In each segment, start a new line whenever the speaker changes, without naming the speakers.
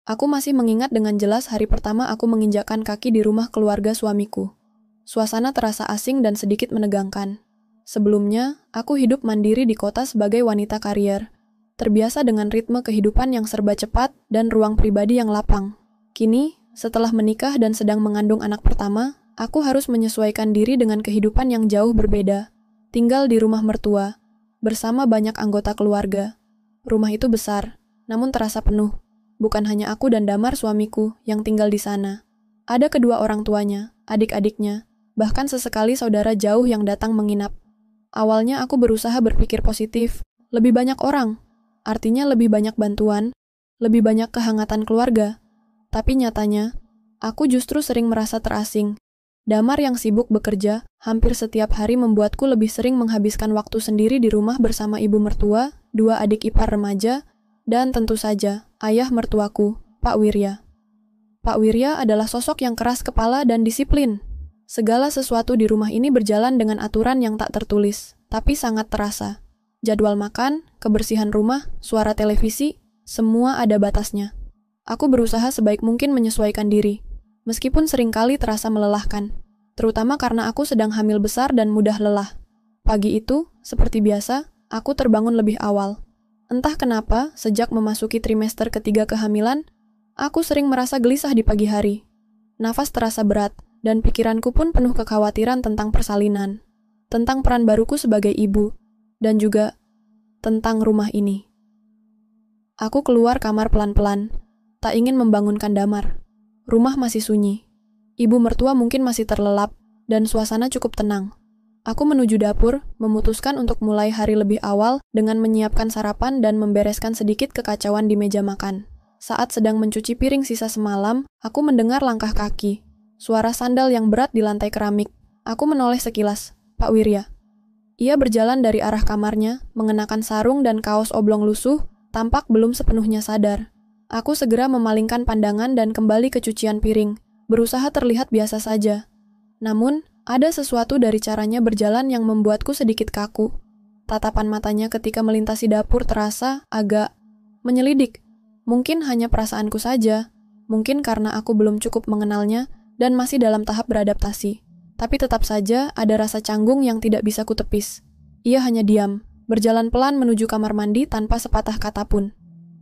Aku masih mengingat dengan jelas hari pertama aku menginjakkan kaki di rumah keluarga suamiku. Suasana terasa asing dan sedikit menegangkan. Sebelumnya, aku hidup mandiri di kota sebagai wanita karier, terbiasa dengan ritme kehidupan yang serba cepat dan ruang pribadi yang lapang. Kini, setelah menikah dan sedang mengandung anak pertama, aku harus menyesuaikan diri dengan kehidupan yang jauh berbeda. Tinggal di rumah mertua, bersama banyak anggota keluarga. Rumah itu besar, namun terasa penuh. Bukan hanya aku dan Damar suamiku yang tinggal di sana. Ada kedua orang tuanya, adik-adiknya, bahkan sesekali saudara jauh yang datang menginap. Awalnya aku berusaha berpikir positif. Lebih banyak orang, artinya lebih banyak bantuan, lebih banyak kehangatan keluarga. Tapi nyatanya, aku justru sering merasa terasing. Damar yang sibuk bekerja, hampir setiap hari membuatku lebih sering menghabiskan waktu sendiri di rumah bersama ibu mertua, dua adik ipar remaja, dan tentu saja, ayah mertuaku, Pak Wirya. Pak Wirya adalah sosok yang keras kepala dan disiplin. Segala sesuatu di rumah ini berjalan dengan aturan yang tak tertulis, tapi sangat terasa. Jadwal makan, kebersihan rumah, suara televisi, semua ada batasnya. Aku berusaha sebaik mungkin menyesuaikan diri, meskipun seringkali terasa melelahkan, terutama karena aku sedang hamil besar dan mudah lelah. Pagi itu, seperti biasa, aku terbangun lebih awal. Entah kenapa, sejak memasuki trimester ketiga kehamilan, aku sering merasa gelisah di pagi hari. Nafas terasa berat, dan pikiranku pun penuh kekhawatiran tentang persalinan, tentang peran baruku sebagai ibu, dan juga tentang rumah ini. Aku keluar kamar pelan-pelan, tak ingin membangunkan Damar. Rumah masih sunyi. Ibu mertua mungkin masih terlelap, dan suasana cukup tenang. Aku menuju dapur, memutuskan untuk mulai hari lebih awal dengan menyiapkan sarapan dan membereskan sedikit kekacauan di meja makan. Saat sedang mencuci piring sisa semalam, aku mendengar langkah kaki. Suara sandal yang berat di lantai keramik. Aku menoleh sekilas. Pak Wirya. Ia berjalan dari arah kamarnya, mengenakan sarung dan kaos oblong lusuh, tampak belum sepenuhnya sadar. Aku segera memalingkan pandangan dan kembali ke cucian piring, berusaha terlihat biasa saja. Namun, ada sesuatu dari caranya berjalan yang membuatku sedikit kaku. Tatapan matanya ketika melintasi dapur terasa agak menyelidik. Mungkin hanya perasaanku saja, mungkin karena aku belum cukup mengenalnya dan masih dalam tahap beradaptasi. Tapi tetap saja ada rasa canggung yang tidak bisa kutepis. Ia hanya diam, berjalan pelan menuju kamar mandi tanpa sepatah kata pun.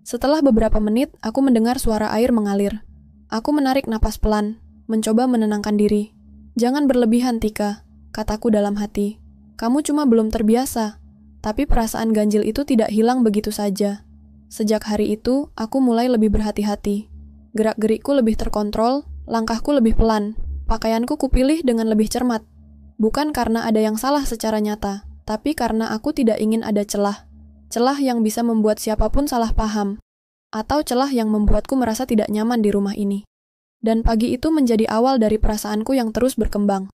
Setelah beberapa menit, aku mendengar suara air mengalir. Aku menarik napas pelan, mencoba menenangkan diri. Jangan berlebihan, Tika, kataku dalam hati. Kamu cuma belum terbiasa. Tapi perasaan ganjil itu tidak hilang begitu saja. Sejak hari itu, aku mulai lebih berhati-hati. Gerak-gerikku lebih terkontrol, langkahku lebih pelan. Pakaianku kupilih dengan lebih cermat. Bukan karena ada yang salah secara nyata, tapi karena aku tidak ingin ada celah. Celah yang bisa membuat siapapun salah paham. Atau celah yang membuatku merasa tidak nyaman di rumah ini. Dan pagi itu menjadi awal dari perasaanku yang terus berkembang.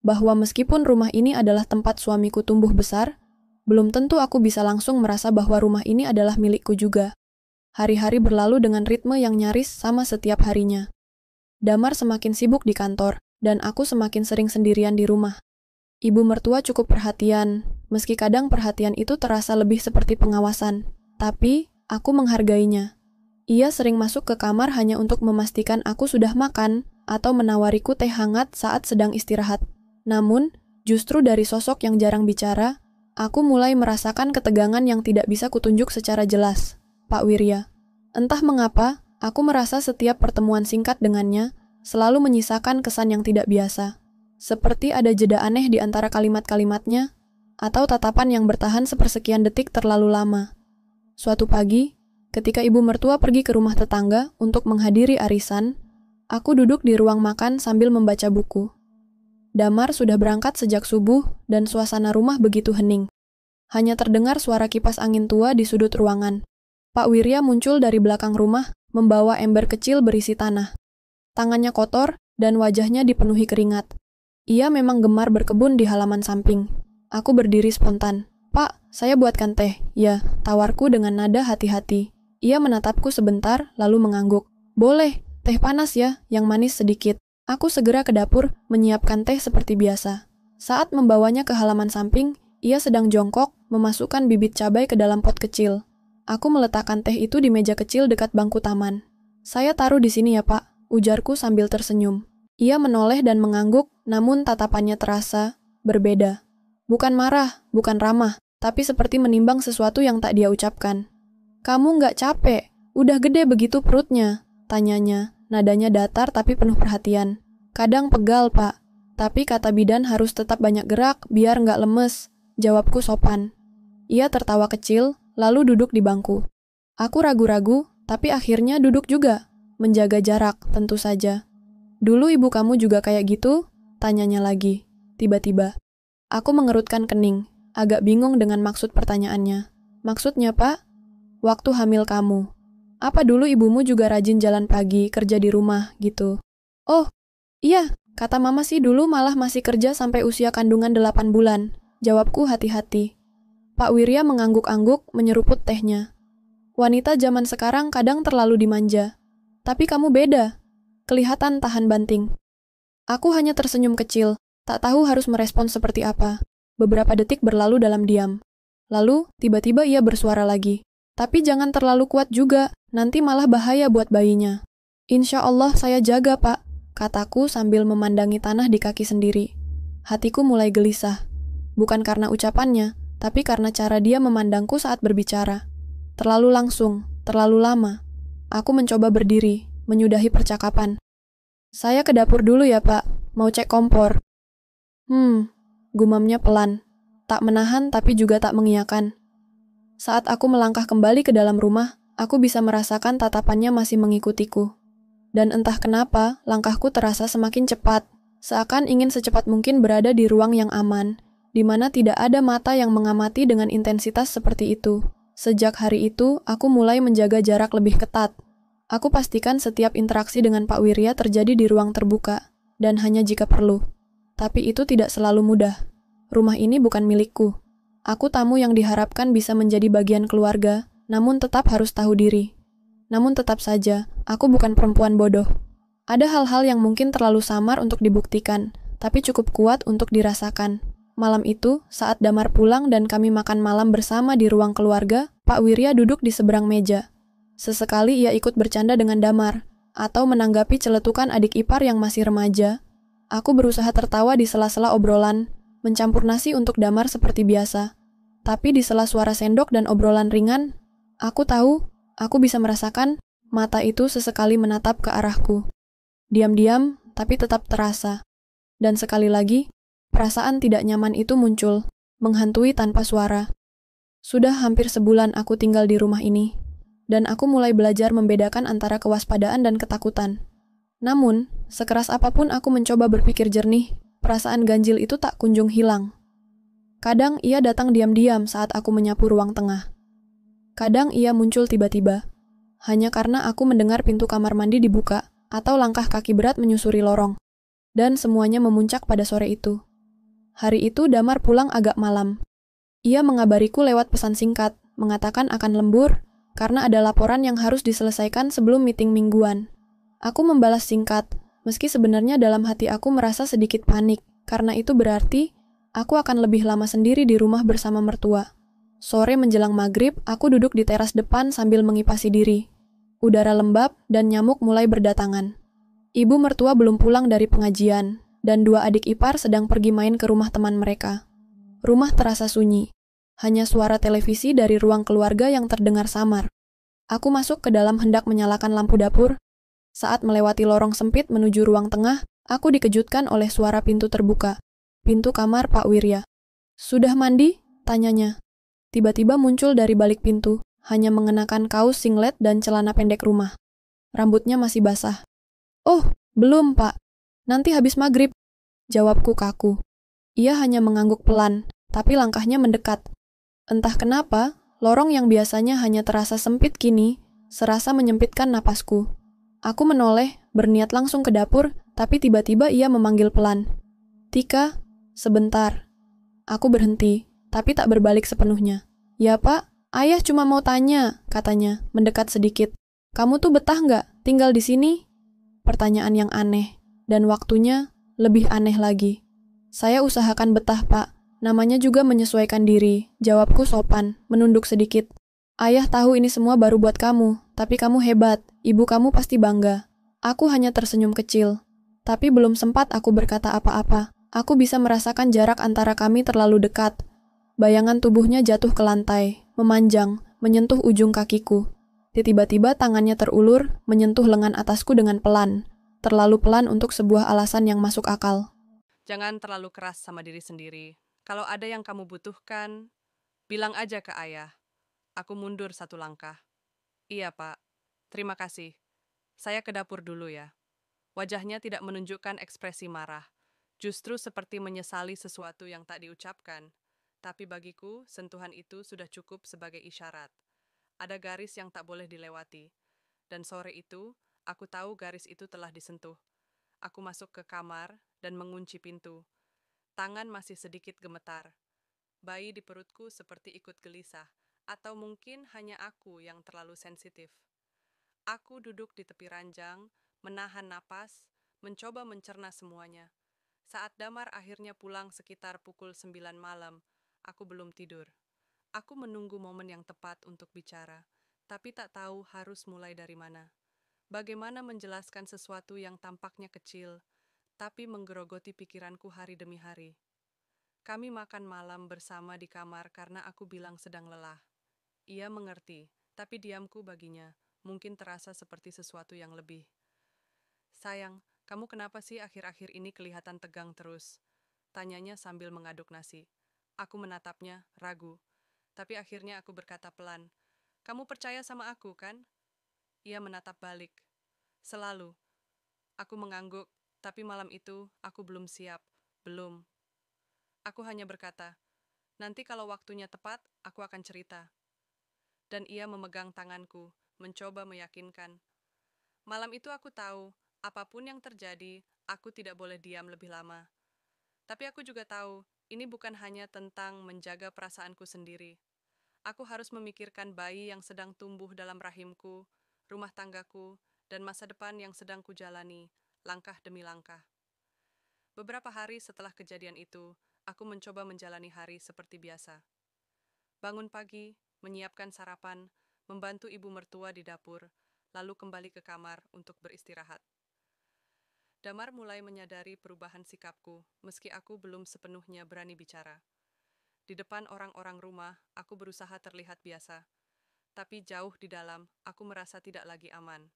Bahwa meskipun rumah ini adalah tempat suamiku tumbuh besar, belum tentu aku bisa langsung merasa bahwa rumah ini adalah milikku juga. Hari-hari berlalu dengan ritme yang nyaris sama setiap harinya. Damar semakin sibuk di kantor, dan aku semakin sering sendirian di rumah. Ibu mertua cukup perhatian, meski kadang perhatian itu terasa lebih seperti pengawasan. Tapi, aku menghargainya. Ia sering masuk ke kamar hanya untuk memastikan aku sudah makan atau menawariku teh hangat saat sedang istirahat. Namun, justru dari sosok yang jarang bicara, aku mulai merasakan ketegangan yang tidak bisa kutunjuk secara jelas. Pak Wirya. Entah mengapa, aku merasa setiap pertemuan singkat dengannya selalu menyisakan kesan yang tidak biasa. Seperti ada jeda aneh di antara kalimat-kalimatnya, atau tatapan yang bertahan sepersekian detik terlalu lama. Suatu pagi, ketika ibu mertua pergi ke rumah tetangga untuk menghadiri arisan, aku duduk di ruang makan sambil membaca buku. Damar sudah berangkat sejak subuh dan suasana rumah begitu hening. Hanya terdengar suara kipas angin tua di sudut ruangan. Pak Wirya muncul dari belakang rumah, membawa ember kecil berisi tanah. Tangannya kotor dan wajahnya dipenuhi keringat. Ia memang gemar berkebun di halaman samping. Aku berdiri spontan. Pak, saya buatkan teh. Ya, tawarku dengan nada hati-hati. Ia menatapku sebentar, lalu mengangguk. Boleh, teh panas ya, yang manis sedikit. Aku segera ke dapur, menyiapkan teh seperti biasa. Saat membawanya ke halaman samping, ia sedang jongkok, memasukkan bibit cabai ke dalam pot kecil. Aku meletakkan teh itu di meja kecil dekat bangku taman. Saya taruh di sini ya, Pak, ujarku sambil tersenyum. Ia menoleh dan mengangguk, namun tatapannya terasa berbeda. Bukan marah, bukan ramah, tapi seperti menimbang sesuatu yang tak dia ucapkan. Kamu nggak capek? Udah gede begitu perutnya? Tanyanya, nadanya datar tapi penuh perhatian. Kadang pegal, Pak. Tapi kata bidan harus tetap banyak gerak biar nggak lemes. Jawabku sopan. Ia tertawa kecil, lalu duduk di bangku. Aku ragu-ragu, tapi akhirnya duduk juga. Menjaga jarak, tentu saja. Dulu ibu kamu juga kayak gitu? Tanyanya lagi. Tiba-tiba. Aku mengerutkan kening, agak bingung dengan maksud pertanyaannya. Maksudnya, Pak? Waktu hamil kamu. Apa dulu ibumu juga rajin jalan pagi, kerja di rumah, gitu? Oh, iya, kata mama sih dulu malah masih kerja sampai usia kandungan 8 bulan. Jawabku hati-hati. Pak Wirya mengangguk-angguk, menyeruput tehnya. Wanita zaman sekarang kadang terlalu dimanja. Tapi kamu beda. Kelihatan tahan banting. Aku hanya tersenyum kecil, tak tahu harus merespons seperti apa. Beberapa detik berlalu dalam diam. Lalu, tiba-tiba ia bersuara lagi. Tapi jangan terlalu kuat juga, nanti malah bahaya buat bayinya. Insya Allah saya jaga, Pak, kataku sambil memandangi tanah di kaki sendiri. Hatiku mulai gelisah. Bukan karena ucapannya, tapi karena cara dia memandangku saat berbicara. Terlalu langsung, terlalu lama. Aku mencoba berdiri, menyudahi percakapan. Saya ke dapur dulu ya, Pak, mau cek kompor. Gumamnya pelan. Tak menahan tapi juga tak mengiyakan. Saat aku melangkah kembali ke dalam rumah, aku bisa merasakan tatapannya masih mengikutiku. Dan entah kenapa, langkahku terasa semakin cepat, seakan ingin secepat mungkin berada di ruang yang aman, di mana tidak ada mata yang mengamati dengan intensitas seperti itu. Sejak hari itu, aku mulai menjaga jarak lebih ketat. Aku pastikan setiap interaksi dengan Pak Wirya terjadi di ruang terbuka, dan hanya jika perlu. Tapi itu tidak selalu mudah. Rumah ini bukan milikku. Aku tamu yang diharapkan bisa menjadi bagian keluarga, namun tetap harus tahu diri. Namun tetap saja, aku bukan perempuan bodoh. Ada hal-hal yang mungkin terlalu samar untuk dibuktikan, tapi cukup kuat untuk dirasakan. Malam itu, saat Damar pulang dan kami makan malam bersama di ruang keluarga, Pak Wirya duduk di seberang meja. Sesekali ia ikut bercanda dengan Damar, atau menanggapi celetukan adik ipar yang masih remaja. Aku berusaha tertawa di sela-sela obrolan, mencampur nasi untuk Damar seperti biasa. Tapi di sela suara sendok dan obrolan ringan, aku tahu, aku bisa merasakan, mata itu sesekali menatap ke arahku. Diam-diam, tapi tetap terasa. Dan sekali lagi, perasaan tidak nyaman itu muncul, menghantui tanpa suara. Sudah hampir sebulan aku tinggal di rumah ini, dan aku mulai belajar membedakan antara kewaspadaan dan ketakutan. Namun, sekeras apapun aku mencoba berpikir jernih, perasaan ganjil itu tak kunjung hilang. Kadang ia datang diam-diam saat aku menyapu ruang tengah. Kadang ia muncul tiba-tiba, hanya karena aku mendengar pintu kamar mandi dibuka, atau langkah kaki berat menyusuri lorong. Dan semuanya memuncak pada sore itu. Hari itu Damar pulang agak malam. Ia mengabariku lewat pesan singkat, mengatakan akan lembur, karena ada laporan yang harus diselesaikan sebelum meeting mingguan. Aku membalas singkat, meski sebenarnya dalam hati aku merasa sedikit panik, karena itu berarti aku akan lebih lama sendiri di rumah bersama mertua. Sore menjelang maghrib, aku duduk di teras depan sambil mengipasi diri. Udara lembab dan nyamuk mulai berdatangan. Ibu mertua belum pulang dari pengajian, dan dua adik ipar sedang pergi main ke rumah teman mereka. Rumah terasa sunyi. Hanya suara televisi dari ruang keluarga yang terdengar samar. Aku masuk ke dalam hendak menyalakan lampu dapur. Saat melewati lorong sempit menuju ruang tengah, aku dikejutkan oleh suara pintu terbuka. Pintu kamar Pak Wirya. Sudah mandi? Tanyanya. Tiba-tiba muncul dari balik pintu, hanya mengenakan kaos singlet dan celana pendek rumah. Rambutnya masih basah. Oh, belum, Pak. Nanti habis maghrib. Jawabku kaku. Ia hanya mengangguk pelan, tapi langkahnya mendekat. Entah kenapa, lorong yang biasanya hanya terasa sempit kini, serasa menyempitkan napasku. Aku menoleh, berniat langsung ke dapur, tapi tiba-tiba ia memanggil pelan. Tika, sebentar. Aku berhenti, tapi tak berbalik sepenuhnya. Ya, Pak, ayah cuma mau tanya, katanya, mendekat sedikit. Kamu tuh betah nggak tinggal di sini? Pertanyaan yang aneh, dan waktunya lebih aneh lagi. Saya usahakan betah, Pak. Namanya juga menyesuaikan diri. Jawabku sopan, menunduk sedikit. Ayah tahu ini semua baru buat kamu, Tapi kamu hebat, ibu kamu pasti bangga. Aku hanya tersenyum kecil. Tapi belum sempat aku berkata apa-apa. Aku bisa merasakan jarak antara kami terlalu dekat. Bayangan tubuhnya jatuh ke lantai, memanjang, menyentuh ujung kakiku. Tiba-tiba tangannya terulur, menyentuh lengan atasku dengan pelan. Terlalu pelan untuk sebuah alasan yang masuk akal.
Jangan terlalu keras sama diri sendiri. Kalau ada yang kamu butuhkan, bilang aja ke ayah. Aku mundur satu langkah. Iya, Pak. Terima kasih. Saya ke dapur dulu ya. Wajahnya tidak menunjukkan ekspresi marah. Justru seperti menyesali sesuatu yang tak diucapkan. Tapi bagiku, sentuhan itu sudah cukup sebagai isyarat. Ada garis yang tak boleh dilewati. Dan sore itu, aku tahu garis itu telah disentuh. Aku masuk ke kamar dan mengunci pintu. Tangan masih sedikit gemetar. Bayi di perutku seperti ikut gelisah. Atau mungkin hanya aku yang terlalu sensitif. Aku duduk di tepi ranjang, menahan napas, mencoba mencerna semuanya. Saat Damar akhirnya pulang sekitar pukul 9 malam, aku belum tidur. Aku menunggu momen yang tepat untuk bicara, tapi tak tahu harus mulai dari mana. Bagaimana menjelaskan sesuatu yang tampaknya kecil, tapi menggerogoti pikiranku hari demi hari. Kami makan malam bersama di kamar karena aku bilang sedang lelah. Ia mengerti, tapi diamku baginya mungkin terasa seperti sesuatu yang lebih. Sayang, kamu kenapa sih akhir-akhir ini kelihatan tegang terus? Tanyanya sambil mengaduk nasi. Aku menatapnya, ragu. Tapi akhirnya aku berkata pelan, kamu percaya sama aku, kan? Ia menatap balik. Selalu. Aku mengangguk, tapi malam itu aku belum siap. Belum. Aku hanya berkata, nanti kalau waktunya tepat, aku akan cerita. Dan ia memegang tanganku, mencoba meyakinkan. Malam itu aku tahu, apapun yang terjadi, aku tidak boleh diam lebih lama. Tapi aku juga tahu, ini bukan hanya tentang menjaga perasaanku sendiri. Aku harus memikirkan bayi yang sedang tumbuh dalam rahimku, rumah tanggaku, dan masa depan yang sedang kujalani, langkah demi langkah. Beberapa hari setelah kejadian itu, aku mencoba menjalani hari seperti biasa. Bangun pagi, menyiapkan sarapan, membantu ibu mertua di dapur, lalu kembali ke kamar untuk beristirahat. Damar mulai menyadari perubahan sikapku, meski aku belum sepenuhnya berani bicara. Di depan orang-orang rumah, aku berusaha terlihat biasa. Tapi jauh di dalam, aku merasa tidak lagi aman.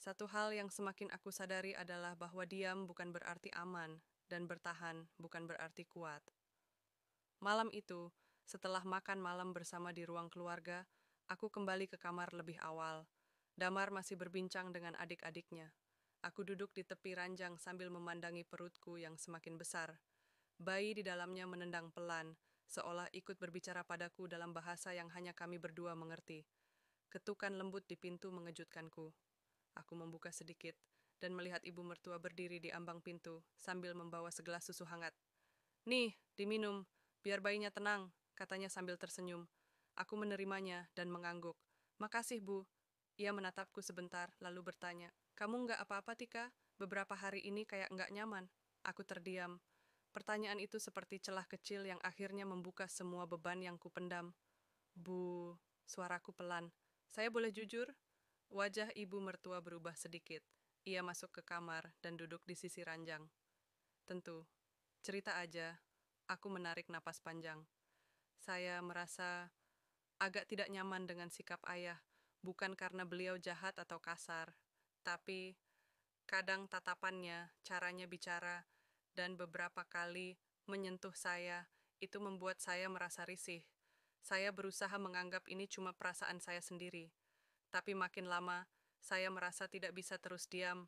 Satu hal yang semakin aku sadari adalah bahwa diam bukan berarti aman, dan bertahan bukan berarti kuat. Malam itu, setelah makan malam bersama di ruang keluarga, aku kembali ke kamar lebih awal. Damar masih berbincang dengan adik-adiknya. Aku duduk di tepi ranjang sambil memandangi perutku yang semakin besar. Bayi di dalamnya menendang pelan, seolah ikut berbicara padaku dalam bahasa yang hanya kami berdua mengerti. Ketukan lembut di pintu mengejutkanku. Aku membuka sedikit dan melihat ibu mertua berdiri di ambang pintu sambil membawa segelas susu hangat. Nih, diminum, biar bayinya tenang, katanya sambil tersenyum. Aku menerimanya dan mengangguk. Makasih, Bu. Ia menatapku sebentar, lalu bertanya, kamu nggak apa-apa, Tika? Beberapa hari ini kayak nggak nyaman. Aku terdiam. Pertanyaan itu seperti celah kecil yang akhirnya membuka semua beban yang kupendam. Bu, suaraku pelan. Saya boleh jujur? Wajah ibu mertua berubah sedikit. Ia masuk ke kamar dan duduk di sisi ranjang. Tentu, cerita aja. Aku menarik napas panjang. Saya merasa agak tidak nyaman dengan sikap ayah, bukan karena beliau jahat atau kasar, tapi kadang tatapannya, caranya bicara, dan beberapa kali menyentuh saya, itu membuat saya merasa risih. Saya berusaha menganggap ini cuma perasaan saya sendiri, tapi makin lama, saya merasa tidak bisa terus diam.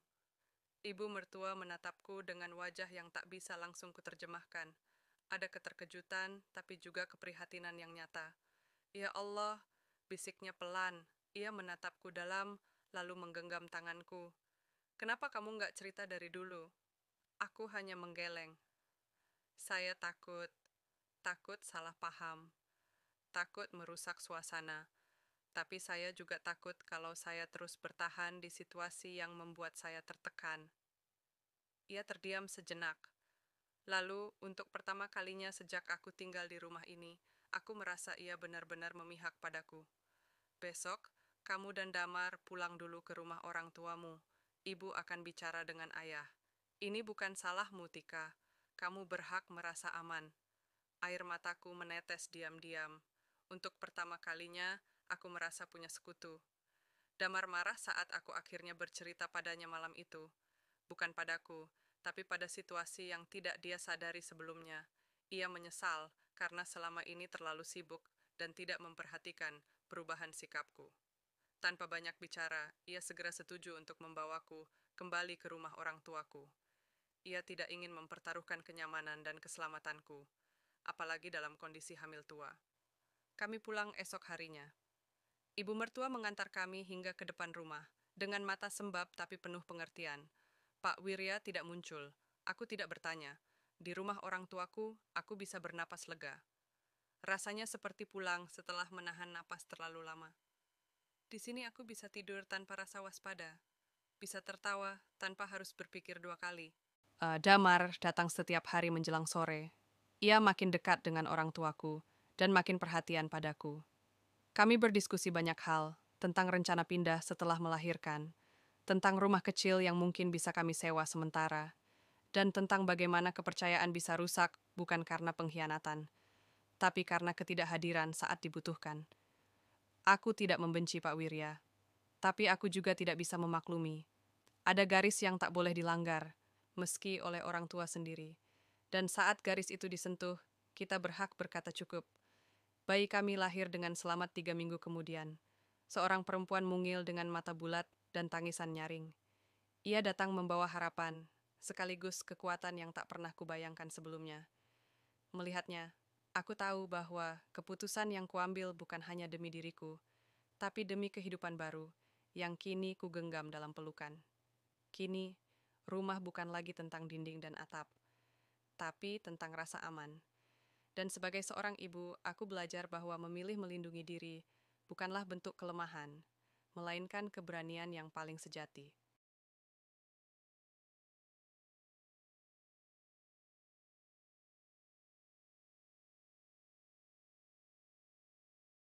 Ibu mertua menatapku dengan wajah yang tak bisa langsung kuterjemahkan. Ada keterkejutan, tapi juga keprihatinan yang nyata. Ya Allah, bisiknya pelan. Ia menatapku dalam, lalu menggenggam tanganku. Kenapa kamu nggak cerita dari dulu? Aku hanya menggeleng. Saya takut, takut salah paham, takut merusak suasana. Tapi saya juga takut kalau saya terus bertahan di situasi yang membuat saya tertekan. Ia terdiam sejenak. Lalu, untuk pertama kalinya sejak aku tinggal di rumah ini, aku merasa ia benar-benar memihak padaku. Besok, Kamu dan Damar pulang dulu ke rumah orang tuamu. Ibu akan bicara dengan ayah. Ini bukan salahmu, Tika. Kamu berhak merasa aman. Air mataku menetes diam-diam. Untuk pertama kalinya, aku merasa punya sekutu. Damar marah saat aku akhirnya bercerita padanya malam itu. Bukan padaku, tapi pada situasi yang tidak dia sadari sebelumnya. Ia menyesal karena selama ini terlalu sibuk dan tidak memperhatikan perubahan sikapku. Tanpa banyak bicara, ia segera setuju untuk membawaku kembali ke rumah orang tuaku. Ia tidak ingin mempertaruhkan kenyamanan dan keselamatanku, apalagi dalam kondisi hamil tua. Kami pulang esok harinya. Ibu mertua mengantar kami hingga ke depan rumah, dengan mata sembab tapi penuh pengertian. Pak Wirya tidak muncul. Aku tidak bertanya. Di rumah orang tuaku, aku bisa bernapas lega. Rasanya seperti pulang setelah menahan napas terlalu lama. Di sini aku bisa tidur tanpa rasa waspada. Bisa tertawa tanpa harus berpikir dua kali. Damar datang setiap hari menjelang sore. Ia makin dekat dengan orang tuaku dan makin perhatian padaku. Kami berdiskusi banyak hal tentang rencana pindah setelah melahirkan, tentang rumah kecil yang mungkin bisa kami sewa sementara, dan tentang bagaimana kepercayaan bisa rusak bukan karena pengkhianatan, tapi karena ketidakhadiran saat dibutuhkan. Aku tidak membenci Pak Wirya, tapi aku juga tidak bisa memaklumi. Ada garis yang tak boleh dilanggar, meski oleh orang tua sendiri. Dan saat garis itu disentuh, kita berhak berkata cukup. Bayi kami lahir dengan selamat 3 minggu kemudian. Seorang perempuan mungil dengan mata bulat dan tangisan nyaring. Ia datang membawa harapan, sekaligus kekuatan yang tak pernah kubayangkan sebelumnya. Melihatnya, aku tahu bahwa keputusan yang kuambil bukan hanya demi diriku, tapi demi kehidupan baru yang kini kugenggam dalam pelukan. Kini, rumah bukan lagi tentang dinding dan atap, tapi tentang rasa aman. Dan sebagai seorang ibu, aku belajar bahwa memilih melindungi diri bukanlah bentuk kelemahan, melainkan keberanian yang paling sejati.